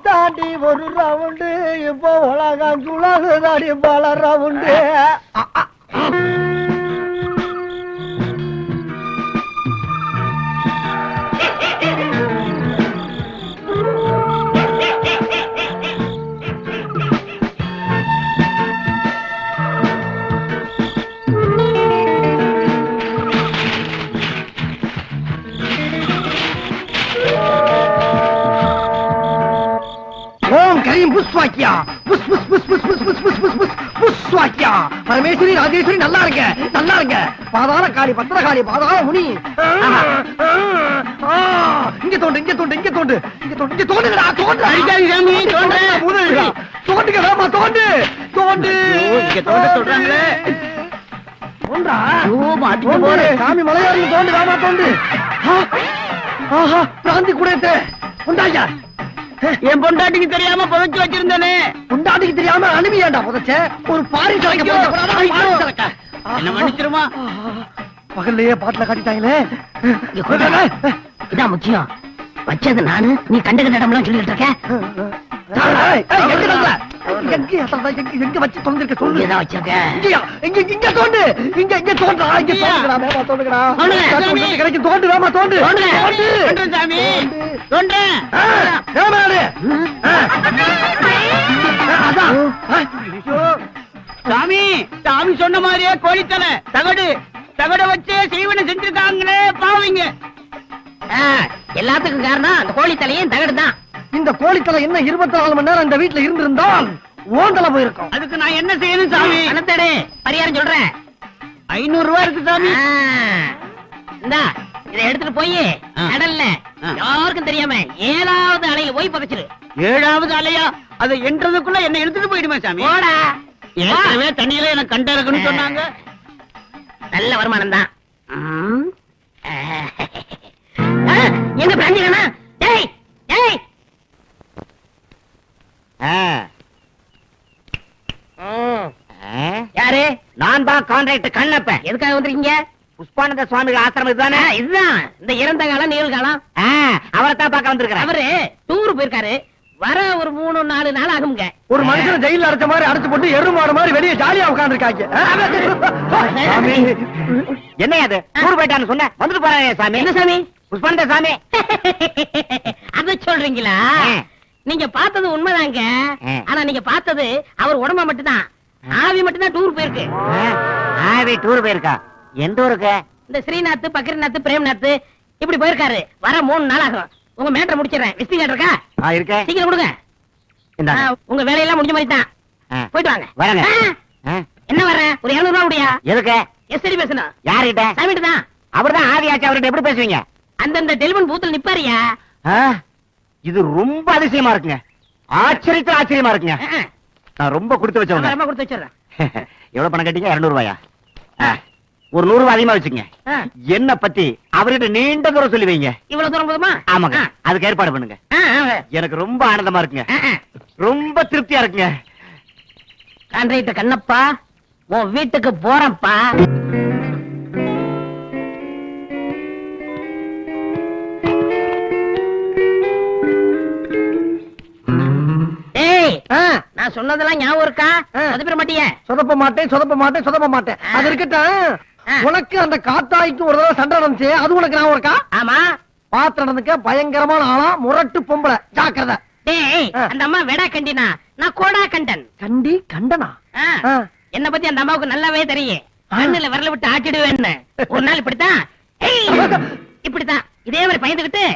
தாண்டி ஒரு ரவுண்டு இப்போ உலகம் சுழகு தாடி பல ரவுண்டு. ஓம் கரீம் புஷ்வாக்கியா. புஷ் புஷ் புஷ் புஷ் புஷ் புஷ் புஷ் புஷ் புஷ் புஷ்வாக்கியா. பரமேஸ்வரி ராஜேஸ்வரி நல்லா இருங்க, நல்லா இருங்க. பாதாள காளி, பத்திரகாளி, பாதாள முனி. இங்க தோண்டு, இங்க தோண்டு, இங்க தோண்டு, இங்க தோண்டு, இங்க தோண்டுடா, தோண்டு. தோண்டுங்க வேமா, தோண்டு, தோண்டு. இங்க தோண்டு சொல்றாங்களே. தோண்டா. சாமி மலையாளி தோண்டு, வேமா தோண்டு. ஆஹா, பிராந்தி கூட உண்டாயா. என் பொண்டாட்டிக்கு தெரியாம புதைச்சு வச்சிருந்தேனே. பொண்டாட்டிக்கு தெரியாம அனுப்பியாண்டா புதைச்ச? ஒரு பாரி சரக்க என்ன மன்னிச்சிருமா? பகல்லையே பாட்டுல காட்டிட்டாங்களே. இதான் முக்கியம். வச்சது நானு, நீ கண்ட இடம்லாம் சொல்லிட்டு இருக்க. எங்க வச்சு தொந்திருக்க சொல்லு. இங்கதான் வச்சிருக்கேன். இங்க தோண்டு. இங்க தோண்டா. இங்க தோண்டுடா. வேமா தோண்டுடா. கிடைக்கும் தோண்டு. வேமா தோண்டு. தோண்டு சாமி தோண்டு. வேமா ஆடு. அதான். சாமி சாமி சொன்ன மாதிரியே கோழித்தலை தகடு வச்சு சீவனை செஞ்சிருக்காங்களே பாவீங்க. எல்லாத்துக்கும் காரணம் அந்த கோழி தலையும் தகடு தான். இந்த கோழித்தலை என்ன 24 மணி நேரம் இந்த வீட்டுல இருந்திருந்தால் ஓந்தல போயிருக்கும். அதுக்கு நான் என்ன செய்யணும் சாமி? பணத்தேடு பரிகாரம் சொல்றேன். 500 ரூபாய் இருக்கு சாமி. இந்தா இதை எடுத்துட்டு போய் கடல்ல யாருக்கும் தெரியாம 7வது அலைய போய் பதச்சிரு. 7வது அலையா? அதை என்றதுக்குள்ள என்ன எடுத்துட்டு போயிடுமா சாமி? போடா. ஏற்கனவே தண்ணியில எனக்கு கண்ட இருக்குன்னு சொன்னாங்க. நல்ல வருமானம் தான். எங்க பிராஞ்சினா? டேய் டேய். யாரு? நான் தான் கான்ட்ராக்ட் கண்ணப்ப. எதுக்காக வந்திருக்கீங்க? புஷ்பானந்த சுவாமிகள் ஆசிரமம் இதுதானே? இதுதான் இந்த இறந்த காலம் நிகழ்காலம். அவரை தான் பார்க்க வந்திருக்கிறேன். அவரு டூர் போயிருக்காரு. வர ஒரு 3-4 நாள் ஆகுங்க. ஒரு மனுஷன் ஜெயில அடைச்ச மாதிரி அடைச்சு போட்டு எருமாடு மாதிரி வெளியே ஜாலியா உட்கார்ந்துருக்காங்க. என்ன அது டூர் போயிட்டான்னு சொன்ன வந்துட்டு போறாங்க சாமி. என்ன சாமி? புஷ்பானந்த சாமி. அத சொல்றீங்களா? நீங்க பார்த்தது உண்மைதாங்க. ஆனா நீங்க பார்த்தது அவர் உடம்ப மட்டும்தான். ஆவி மட்டும்தான் டூர் போயிருக்கு. ஆவி டூர் போயிருக்கா? எந்த ஊருக்கு? இந்த ஸ்ரீநாத், பக்ரிநாத், பிரேம்நாத் இப்படி போயிருக்காரு. வர 3 நாள் ஆகும். உங்க மேட்டரை முடிச்சிடறேன். விஸ்டிங் இருக்கா? இருக்கேன். சீக்கிரம் கொடுங்க. உங்க வேலையெல்லாம் முடிஞ்ச மாதிரி தான். போயிட்டு வாங்க. வரங்க. என்ன வர்றேன்? ஒரு 200 ரூபாய் முடியா? எதுக்கு? எஸ்டி பேசணும். யார்கிட்ட? சாமிட்டு தான். அவர்தான் ஆவி ஆச்சு. அவர்கிட்ட எப்படி பேசுவீங்க? அந்தந்த டெலிபோன் பூத்துல நிப்பாரியா? இது ரொம்ப அதிசயமா இருக்குங்க. ஆச்சரியமா இருக்குங்க. நான் ரொம்ப கொடுத்து வச்சவங்க. ரொம்ப கொடுத்து வச்சிடறேன். எவ்வளவு பணம் கட்டிங்க? 200 ரூபாயா? ஒரு 100 ரூபாய் அதிகமா வச்சுங்க. என்ன பத்தி அவர்கிட்ட நீண்ட தூரம் சொல்லி வைங்க. இவ்வளவு தூரம் போதுமா? ஆமாங்க. அதுக்கு ஏற்பாடு பண்ணுங்க. எனக்கு ரொம்ப ஆனந்தமா இருக்குங்க. ரொம்ப திருப்தியா இருக்குங்க. கான்ட்ராக்டர் கண்ணப்பா, உன் வீட்டுக்கு போறேன்ப்பா. நான் சொன்னதெல்லாம் ஞாபகம் இருக்கா? சொதப்பிட மாட்டிய? சொதப்ப மாட்டேன். அது இருக்கட்டும். உனக்கு அந்த காத்தாய்க்கு ஒரு தடவை சண்டை நடந்துச்சு. அது உனக்கு ஞாபகம் இருக்கா? ஆமா. பாத்து நடந்துக்க பயங்கரமான ஆளா, முரட்டு பொம்பளை. ஜாக்கிரதை. டேய், அந்த அம்மா வெடா கண்டினா, நான் கோடா கண்டன். கண்டனா? என்ன பத்தி அந்த அம்மாவுக்கு நல்லாவே தெரியும். கண்ணுல விரல விட்டு ஆட்டிடுவேன்னு. ஒரு நாள் இப்படித்தான் இப்படித்தான் இதே மாதிரி பயந்துகிட்டு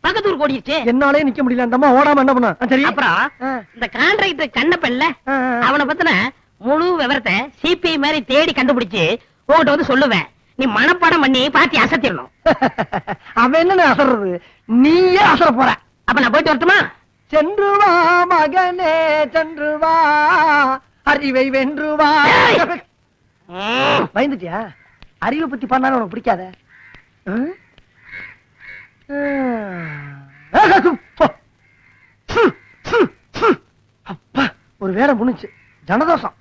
பக்கத்தூர் ஓடிடுச்சு. என்னாலே நிக்க முடியல. அந்த அம்மா ஓடாம என்ன பண்ண? சரி. அப்புறம் இந்த கான்ட்ராக்டர் கண்ணப்பல்ல, அவனை பத்தின முழு விவரத்தை சிபிஐ மாதிரி தேடி கண்டுபிடிச்சு உங்ககிட்ட வந்து சொல்லுவேன். நீ மனப்பாடம் பண்ணி பாத்தி அசத்திடணும். அவன் என்ன அசறது? நீயே அசர போற. அப்ப நான் போயிட்டு வரட்டுமா? சென்று வா மகனே, சென்று வா, அறிவை வென்று வா. பயந்துட்டியா? அறிவை பத்தி பண்ணாலும் உனக்கு பிடிக்காத. அப்பா, ஒரு வேலை முடிஞ்சு. ஜனதோஷம்.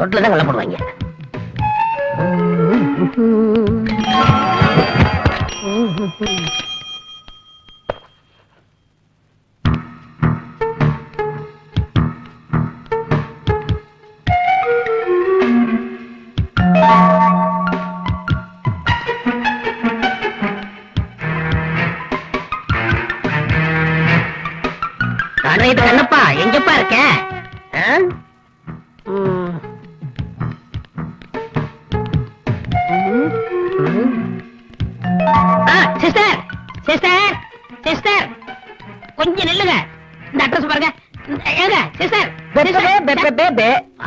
ரோட்ல தான் கலப்படுவாங்க. கண்ணப்பா, எங்கப்பா இருக்க?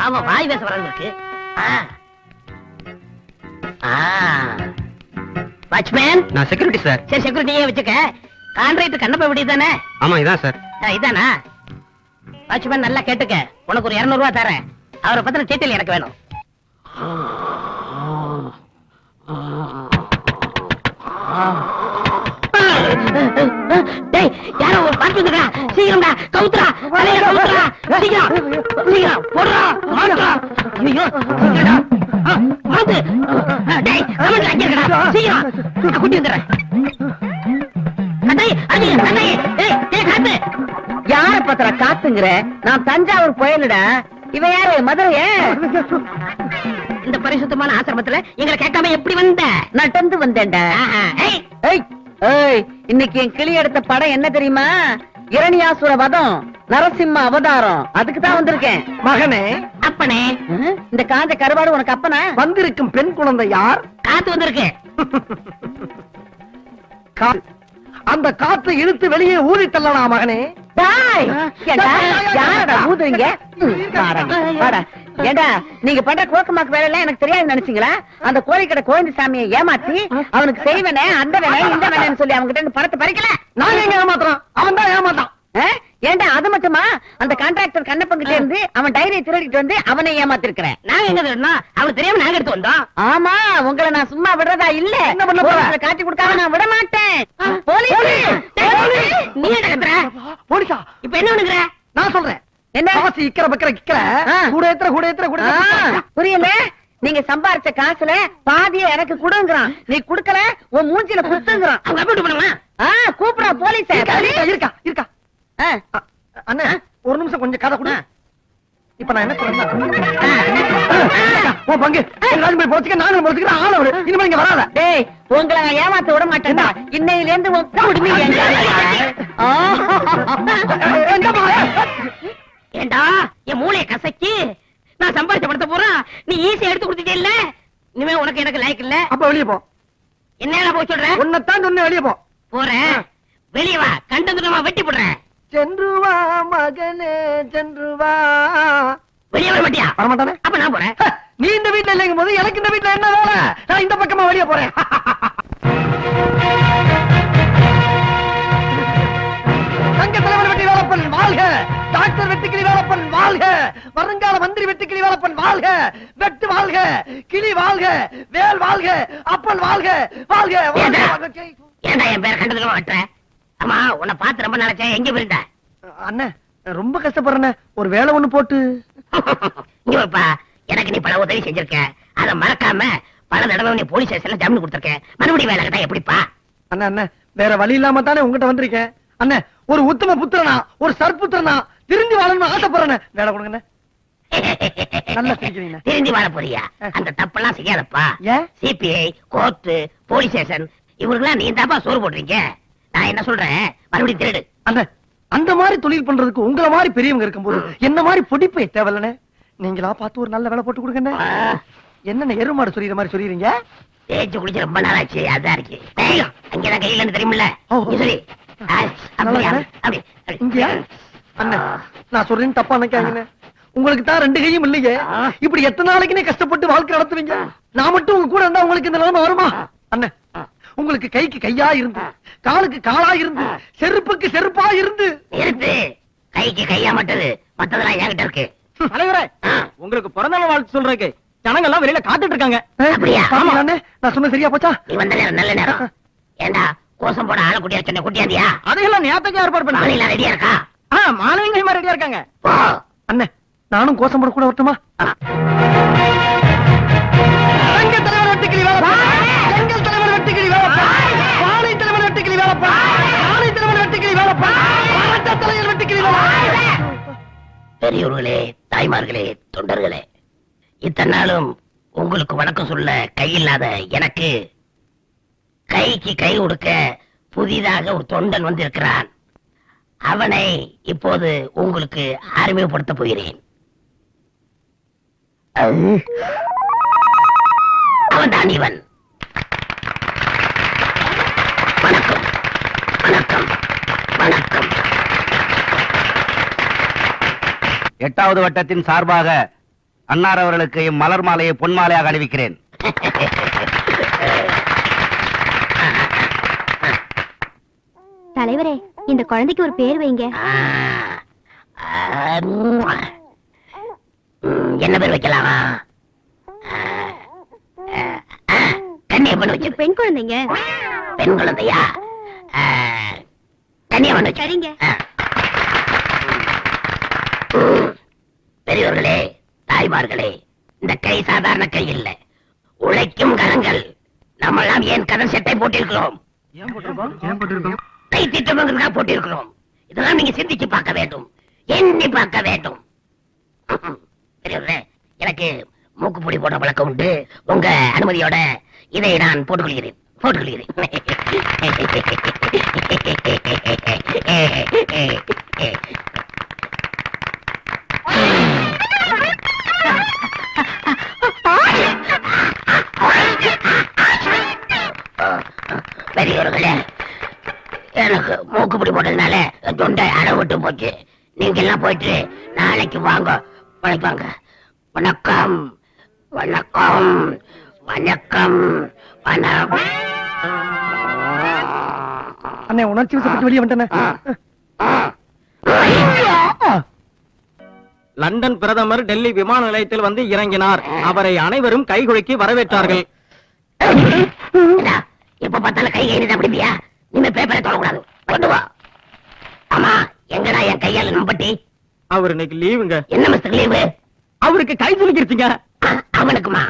ஆமா வாய் பேச வராங்க இருக்கு. வாட்ச்மேன், நான் செக்யூரிட்டி சார். சரி செக்யூரிட்டியே வச்சுக்க. கான்ட்ராக்டர் கண்ணப்ப விடி தானே? ஆமா இதான் சார். இதானா? வாட்ச்மேன் நல்லா கேட்டுக்க, உனக்கு ஒரு 200 ரூபாய் தரேன். அவரை பத்தின டீட்டெயில் எனக்கு வேணும். டேய், யாரோ ஒரு பாட்டு வந்துடா. சீக்கிரம்டா, கவுத்துடா. தலைய கவுத்துடா. சீக்கிரம், சீக்கிரம் போடுடா. மாட்டுடா. ஐயோ, சீக்கிரம்டா. மாத்து. டேய், கமெண்ட்ல அங்க இருக்கடா. சீக்கிரம், நான் கூட்டி வந்துடுறேன். கதை, அது கதை. டேய், டேய் காத்து. யார பத்திர காத்துங்கிற? நான் தஞ்சாவூர் புயலுடா. இவன் யாரு? மதுரைய? இந்த பரிசுத்தமான ஆசிரமத்துல எங்களை கேட்காம எப்படி வந்த? நடந்து வந்தேன்டா. ஏய், ஏய், ஏய், இன்னைக்கு என் கிளி எடுத்த படம் என்ன தெரியுமா? இரணியாசுர வதம், நரசிம்ம அவதாரம். அதுக்கு தான் வந்திருக்கேன். மகனே, அப்பனே, இந்த காஞ்ச கருவாடு உனக்கு அப்பனா? வந்திருக்கும் பெண் குழந்தை யார்? காத்து வந்திருக்கு. அந்த காற்றை இழுத்து வெளியே ஊதி தள்ளலாம் மகனே. டேய், ஏண்டா, யாரடா ஊதுறீங்க? வாடா, வாடா. ஏண்டா, நீங்க பண்ற கோக்கமாக்கு வேலை எல்லாம் எனக்கு தெரியாது நினைச்சீங்களா? அந்த கோழிக்கடை கோவிந்த சாமியை ஏமாத்தி அவனுக்கு செய்வனே அந்த வேலை இந்த வேலைன்னு சொல்லி அவங்க கிட்ட பணத்தை பறிக்கல. நான் எங்க ஏமாத்துறான்? அவன் தான் ஏமாத்தான். ஏண்டா, அது மட்டுமா? அந்த கான்ட்ராக்டர் கண்ணப்பன் கிட்ட இருந்து அவன் டைரியை திருடிட்டு வந்து அவனை ஏமாத்திருக்கிறேன். நாங்க எங்க திருடணும்? அவனுக்கு தெரியாம நாங்க எடுத்து வந்தோம். ஆமா, உங்களை நான் சும்மா விடுறதா இல்ல. என்ன பண்ண போற? போலீஸ்ல காட்டி கொடுக்காம நான் விட மாட்டேன். போலீஸ், நீ என்ன கத்துற? போலீஸா? இப்ப என்ன பண்ணுகிற? நான் சொல்றேன். என்ன? காசு இக்கிற பக்கிற கிக்கிற கூட ஏத்துற கூட ஏத்துற கூட ஏத்துற. புரியல? நீங்க சம்பாரிச்ச காசுல பாதிய எனக்கு கொடுங்கறான். நீ குடுக்கல உன் மூஞ்சில குத்துங்கறான். அவங்க அப்படி பண்ணுமா? கூப்பிடா போலீஸ். இருக்கா இருக்கா. அண்ணா ஒரு நிமிஷம் கொஞ்சம் கதை கொடு. இப்ப நான் என்ன சொல்றேன்? ஓ பங்கு எல்லாரும் போய் போச்சுக்க, நானும் போச்சுக்கிறேன். ஆள விடு, இனிமே இங்க வராத. டேய், உங்களை நான் ஏமாத்த விட மாட்டேன்டா. இன்னையில இருந்து உன் குடுமி ஏண்டா என் மூளைய கசக்கி நான் சம்பாதிச்ச படத்தை போறா நீ ஈஸியா எடுத்து கொடுத்துட்டே இல்ல. இனிமே உனக்கு எனக்கு லைக் இல்ல. அப்ப வெளியே போ. என்ன போய் சொல்ற? உன்னைத்தான் சொன்ன வெளியே போ. போறேன். வெளியே வா, கண்டதுமா வெட்டி போடுறேன். சென்று வா மகனே, சென்று வா. வெளியே வர மாட்டியா? வரமாட்டானே. அப்ப நான் போறேன். நீ இந்த வீட்டுல இல்லைங்கும் போது எனக்கு இந்த வீட்டுல என்ன வேலை? நான் இந்த பக்கமா வெளியே போறேன். சங்க தலைவர் வெற்றி வேலப்பன் வாழ்க, டாக்டர் வெட்டுக்கிளி வேலப்பன் வாழ்க, வருங்கால மந்திரி வெட்டுக்கிளி வேலப்பன் வாழ்க, வெட்டு வாழ்க, கிளி வாழ்க, வேல் வாழ்க, அப்பன் வாழ்க, வாழ்க. ஏண்டா என் பேரை கண்டதுமா வெட்டுற? ஆமா, உன்னை பார்த்து ரொம்ப நினைச்சேன். எங்க போயிருந்த? அண்ணன் ரொம்ப கஷ்டப்படுறேன், ஒரு வேலை ஒண்ணு போட்டு. இங்க வாப்பா, எனக்கு நீ பல உதவி செஞ்சிருக்க. அத மறக்காம பல தடவை நீ போலீஸ் ஸ்டேஷன்ல ஜாமீன் கொடுத்திருக்க. மறுபடியும் வேலை கேட்டா எப்படிப்பா? அண்ணா அண்ணா வேற வழி இல்லாம தானே உங்ககிட்ட வந்திருக்கேன். அண்ணே, ஒரு உத்தம புத்திரனா, ஒரு சற்புத்திரனா திருந்தி வாழணும்னு ஆசைப்படுறேன். வேலை கொடுங்க. நல்லா சிரிக்கிறீங்க. திருந்தி வாழ போறியா? அந்த தப்பெல்லாம் செய்யாதப்பா. சிபிஐ, கோர்ட்டு, போலீஸ் ஸ்டேஷன் இவருக்கெல்லாம் நீ தாப்பா சோறு போடுறீங்க. நான் என்ன சொல்றேன், மறுபடியும் திருடு. அண்ணே, அந்த மாதிரி தொழில் பண்றதுக்கு உங்களை மாதிரி பெரியவங்க இருக்கும்போது என்ன மாதிரி பொடிப்பை தேவையில்லைண்ணே. நீங்களா பார்த்து ஒரு நல்ல வேலை போட்டு கொடுங்க. என்ன எருமாடு சொல்லிற மாதிரி சொல்லிடுறீங்க? தேய்ச்சி குடிச்சு ரொம்ப நாளாச்சு. அதான் இருக்கு. அங்கதான் கையில தெரியுமில்ல. சரி இங்கயா? அண்ணே, நான் சொல்றேன்னு தப்பா நினைக்காதீங்க. உங்களுக்கு தான் 2 கையும் இல்லையே. இப்படி எத்தனை நாளைக்குனே கஷ்டப்பட்டு வாழ்க்கை நடத்துவீங்க? நான் மட்டும் உங்க கூட இருந்தா உங்களுக்கு இந்த நிலைமை வருமா? அண்ணே, உங்களுக்கு கைக்கு கையா இருந்து, காலுக்கு காலா இருந்து, செருப்புக்கு செருப்பா இருந்து. இருந்து கைக்கு கையா மட்டது, மத்ததெல்லாம் என்கிட்ட இருக்கு. தலைவரே, உங்களுக்கு பிறந்த நாள் வாழ்த்து சொல்றேன். ஜனங்க எல்லாம் வெளியில காத்துட்டு இருக்காங்க. அப்படியா? நான் சொன்ன சரியா போச்சா? நீ வந்த நேரம் நல்ல நேரம். ஏண்டா கோசம் போட ஆள குட்டியா சொன்ன குட்டியாந்தியா? அதையெல்லாம் நேரத்துக்கு ஏற்பாடு பண்ண. மாலையில ரெடியா இருக்கா? மாணவிங்க ரெடியா இருக்காங்க. அண்ணே, நானும் கோசம் போட கூட வரட்டுமா? எங்க தலைவர் வெட்டுக்கிளி வேலப்பா, எங்கள் தலைவர் வெட்டுக்கிளி வேலப்பா, வாழை தலைவர் வெட்டுக்கிளி வேலப்பா, வாழை தலைவர் வெட்டுக்கிளி வேலப்பா, வரட்ட தலைவர் வெட்டுக்கிளி வேலப்பா. பெரியோர்களே, தாய்மார்களே, தொண்டர்களே, இத்தனை நாளும் உங்களுக்கு வணக்கம் சொல்ல கையில்லாத எனக்கு கைக்கு கை கொடுக்க புதிதாக ஒரு தொண்டன் வந்திருக்கிறான். அவனை இப்போது உங்களுக்கு அறிமுகப்படுத்த போகிறேன். அவன் தான் இவன். வணக்கம் வணக்கம் வணக்கம். 8வது வட்டத்தின் சார்பாக அன்னார் அவர்களுக்கு மலர் மாலையை பொன் மாலையாக அணிவிக்கிறேன். தலைவரே, இந்த குழந்தைக்கு ஒரு பேர் வைங்க. என்ன பேர் வைக்கலாமா? கன்னியம்மன் வச்சு. பெண் குழந்தைங்க. பெண் குழந்தையா? கன்னியம்மன் வச்சு. சரிங்க. பெரியவர்களே, தாய்மார்களே, இந்த கை சாதாரண கை இல்ல, உழைக்கும் கரங்கள். நம்மெல்லாம் ஏன் கதர் சட்டை போட்டிருக்கிறோம்? கை திட்டமாக போட்டிருக்கிறோம். இதெல்லாம் நீங்க சிந்திச்சு பார்க்க வேண்டும், எண்ணி பார்க்க வேண்டும். பெரியவர்களே, எனக்கு மூக்குப்பொடி போட பழக்கம் உண்டு. உங்க அனுமதியோட இதை நான் போட்டுக்கொள்கிறேன். பெரியவர்களே, எனக்கு மூக்குப்பொடி போட்டதுனால தொண்டை அடவிட்டு போச்சு. நீங்க எல்லாம் போயிட்டு நாளைக்கு வாங்க. வணக்கம் வணக்கம் வணக்கம் வணக்கம் வணக்கம். அண்ணே, உணர்ச்சி வசப்பட்டு வெளியே வந்துட்டேன். லண்டன் பிரதமர் டெல்லி விமான நிலையத்தில் வந்து இறங்கினார். அவரை அனைவரும் கைகுலுக்கி வரவேற்றார்கள். எப்ப பார்த்தாலும் கை கைது அப்படியா? நீங்க பேப்பரை தொடக்கூடாது. கொண்டு வா. ஆமா, எங்கடா என் கையால நம்பட்டி? அவர் இன்னைக்கு லீவுங்க. என்ன மிஸ்டர் லீவு? அவருக்கு கை சுலுக்கிருச்சுங்க. அவனுக்குமா?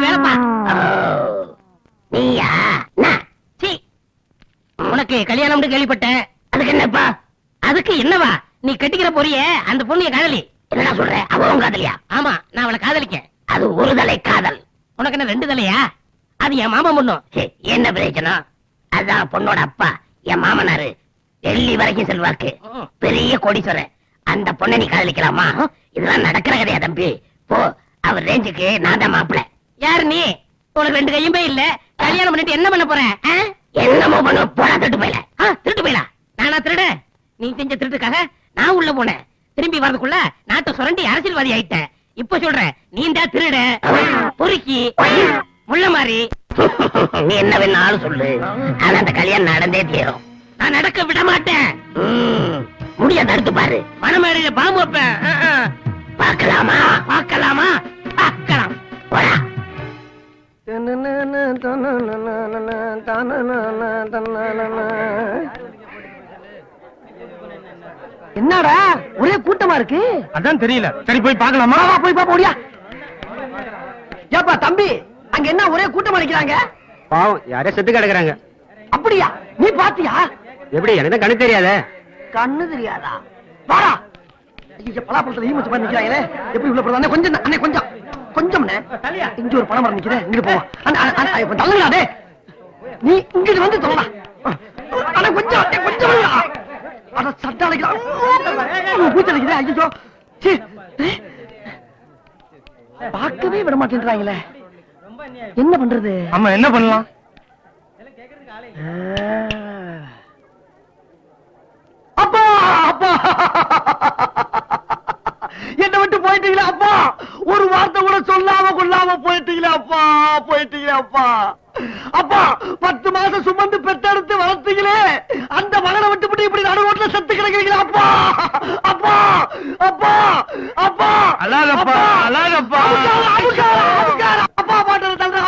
வேலைப்பா. நீயா? உனக்கு கல்யாணம் கேள்விப்பட்டேன். அதுக்கு என்னப்பா? அதுக்கு என்னவா? நீ கட்டிக்கிற போறியே அந்த பொண்ணு காதலி. என்ன சொல்ற? அவன் காதலியா? ஆமா, நான் அவளை காதலிக்கேன். அது ஒரு தலை காதல். உனக்கு என்ன 2 தலையா? அது என் மாமா பொண்ணும். என்ன பிரயோஜனம்? அதான் பொண்ணோட அப்பா என் மாமனாரு டெல்லி வரைக்கும் செல்வாக்கு, பெரிய கோடீஸ்வரர். அந்த பொண்ணை நீ காதலிக்கலாமா? இதெல்லாம் நடக்கிற கதையா தம்பி? போ, அவர் ரேஞ்சுக்கு நான் தான் மாப்பிள்ள. யாரு நீ? உனக்கு 2 கையுமே இல்ல. கல்யாணம் பண்ணிட்டு என்ன பண்ண போற? என்னமோ பண்ண போனா திருட்டு போயில. திருட்டு போயில? நானா திருட? நீ செஞ்ச திருட்டுக்காக நான் உள்ள போனேன். திரும்பி வரதுக்குள்ள நாட்டை சுரண்டி அரசியல்வாதி ஆயிட்டேன். இப்ப சொல்றேன், நீ தான் திருட, பொறுக்கி, முள்ள மாதிரி. நீ என்ன வேணாலும் சொல்லு, ஆனா அந்த கல்யாணம் நடந்தே தீரும். நான் நடக்க விட மாட்டேன். முடிய தடுத்து பாரு. மனமேடையில பாம்பு வைப்பேன். பார்க்கலாமா? பார்க்கலாம். போடா. என்னடா ஒரே கூட்டமா இருக்கு? அதான் தெரியல. சரி, போய் பார்க்கலாமா? போய் பாப்போடியா. ஏப்பா தம்பி, அங்க என்ன ஒரே கூட்டமா நிக்கிறாங்க? பாவம், யாரே செத்து கிடக்குறாங்க. அப்படியா? நீ பாத்தியா? எப்படி? எனக்கு கண்ணு தெரியாத. கண்ணு தெரியாதா? வாடா. ஐயோ, பலாப்பழத்துல ஈ மச்சு மாதிரி நிக்கிறாங்களே. எப்படி உள்ள போறதா? கொஞ்சம் அண்ணே, கொஞ்சம் இங்க ஒரு பணம் மரம் நிக்குதே, இங்க போவோம். தள்ளுங்கடா. நீ இங்கிட்டு வந்து தொல்லா. ஆனா கொஞ்சம் அட சட்டை அழைக்கிறா. பூச்சி அழைக்கிறேன். ஐயோ, பார்க்கவே விட மாட்டேன்றாங்களே. என்ன பண்றது? ஆமா, என்ன பண்ணலாம்? அப்பா அப்பா, என்ன விட்டு போயிட்டீங்களா அப்பா? ஒரு வார்த்தை கூட சொல்லாம கொள்ளாம போயிட்டீங்களா அப்பா? அப்பா, 10 மாசம் சுமந்து பெத்தெடுத்து வளர்த்தீங்களே, அந்த மகனை விட்டு இப்படி நடு ரோட்ல செத்து கிடக்கிறீங்களா அப்பா? அழாதப்பா. அப்பா பாட்டு தல்ற.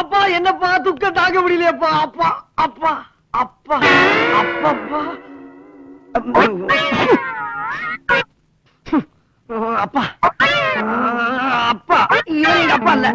அப்பா என்னப்பா, துக்கம் தாங்க முடியலையப்பா. அப்பா இவன் எங்க அப்பா இல்ல.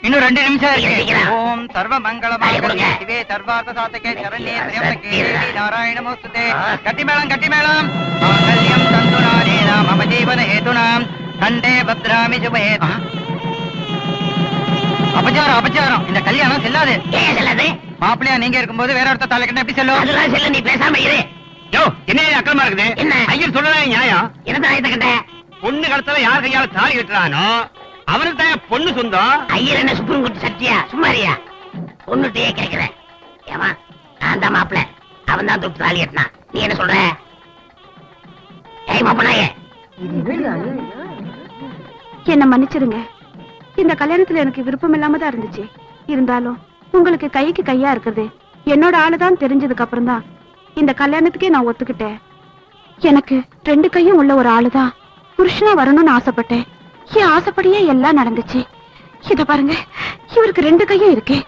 இன்னும் 2 நிமிஷம் இருக்கு. ஓம் சர்வ மங்களமாங்கல்யே சிவே சர்வார்த்த சாதகே சரண்யே த்ர்யம்பகே தேவி நாராயண நமோஸ்துதே. கட்டி மேளம் மாங்கல்யம் தந்துநானேன மம ஜீவன ஹேதுனா கண்டே பத்ராமி சுபஹே. அபச்சாரம் அபச்சாரம், இந்த கல்யாணம் செல்லாது. ஏன் செல்லாது? மாப்பிள்ளையா நீங்க இருக்கும்போது வேற ஒருத்தர் தாலி கட்டினா எப்படி செல்லும்? அதெல்லாம் செல்ல, நீ பேசாம இரு. யோ, என்ன அக்கறமா இருக்குது? என்ன? ஐயர் சொல்றதா நியாயம்? என்ன ஆயத்த கட்ட? பொண்ணு கடத்தல யார் கையால தாலி கட்டுறானோ அவனுக்கு தான் பொண்ணு சொந்தம். ஐயர் என்ன சுப்ரீம் கோர்ட் சட்டியா? சும்மாரியா? பொண்ணுகிட்டயே கேக்குறேன். ஏமா, நான் தான் மாப்பிள்ள, அவன் தான் தொட்டு தாலி கட்டினான். நீ என்ன சொல்ற? ஏய் மாப்பிள்ளையே, என்ன மன்னிச்சிருங்க. இந்த கல்யாணத்துல எனக்கு விருப்பம் இல்லாம தான் இருந்துச்சு. இருந்தாலும் உங்களுக்கு கைக்கு கையா இருக்குது என்னோட ஆளுதான் தெரிஞ்சதுக்கு அப்புறம் தான் இந்த கல்யாணத்துக்கே நான் ஒத்துக்கிட்டேன். எனக்கு 2 கையும் உள்ள ஒரு ஆளுதான் புருஷனா வரணும்னு ஆசைப்பட்டேன். என் ஆசைப்படியே எல்லாம் நடந்துச்சு. இத பாருங்க, இவருக்கு 2 கையும் இருக்கு.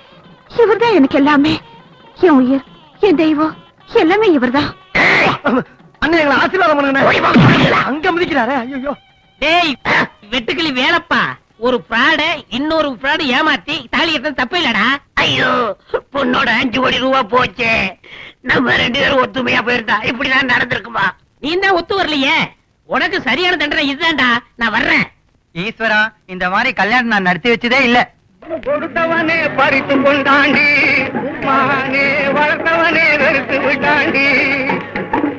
இவர்தான் எனக்கு எல்லாமே. என் உயிர், என் தெய்வம் எல்லாமே இவர்தான். அண்ணன் எங்களை ஆசீர்வாதம் பண்ணுங்க. அங்க மிதிக்கிறாரே. ஐயோ, டேய் வெட்டுக்கிளி வேலப்பா, ஒரு பிராட இன்னொரு பிராடு ஏமாத்தி தாலி கட்ட தப்பு இல்லடா. ஐயோ, பொண்ணோட 5 கோடி ரூபா போச்சே. நம்ம 2 பேரும் ஒத்துமையா போயிருந்தா இப்படிதான் நடந்திருக்குமா? நீ தான் ஒத்து வரலையே. உனக்கு சரியான தண்டனை இதுதான்டா. நான் வர்றேன். ஈஸ்வரா, இந்த மாதிரி கல்யாணம் நான் நடத்தி வச்சதே இல்ல. கொடுத்தவனே பறித்து கொண்டாண்டி, மானே வளர்த்தவனே வெறுத்து விட்டாண்டி.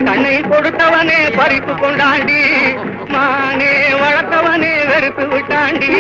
கண்ணை கொடுத்தவனே பறித்து கொண்டாண்டி, மானே வளர்த்தவனே வெறுத்து விட்டாண்டி.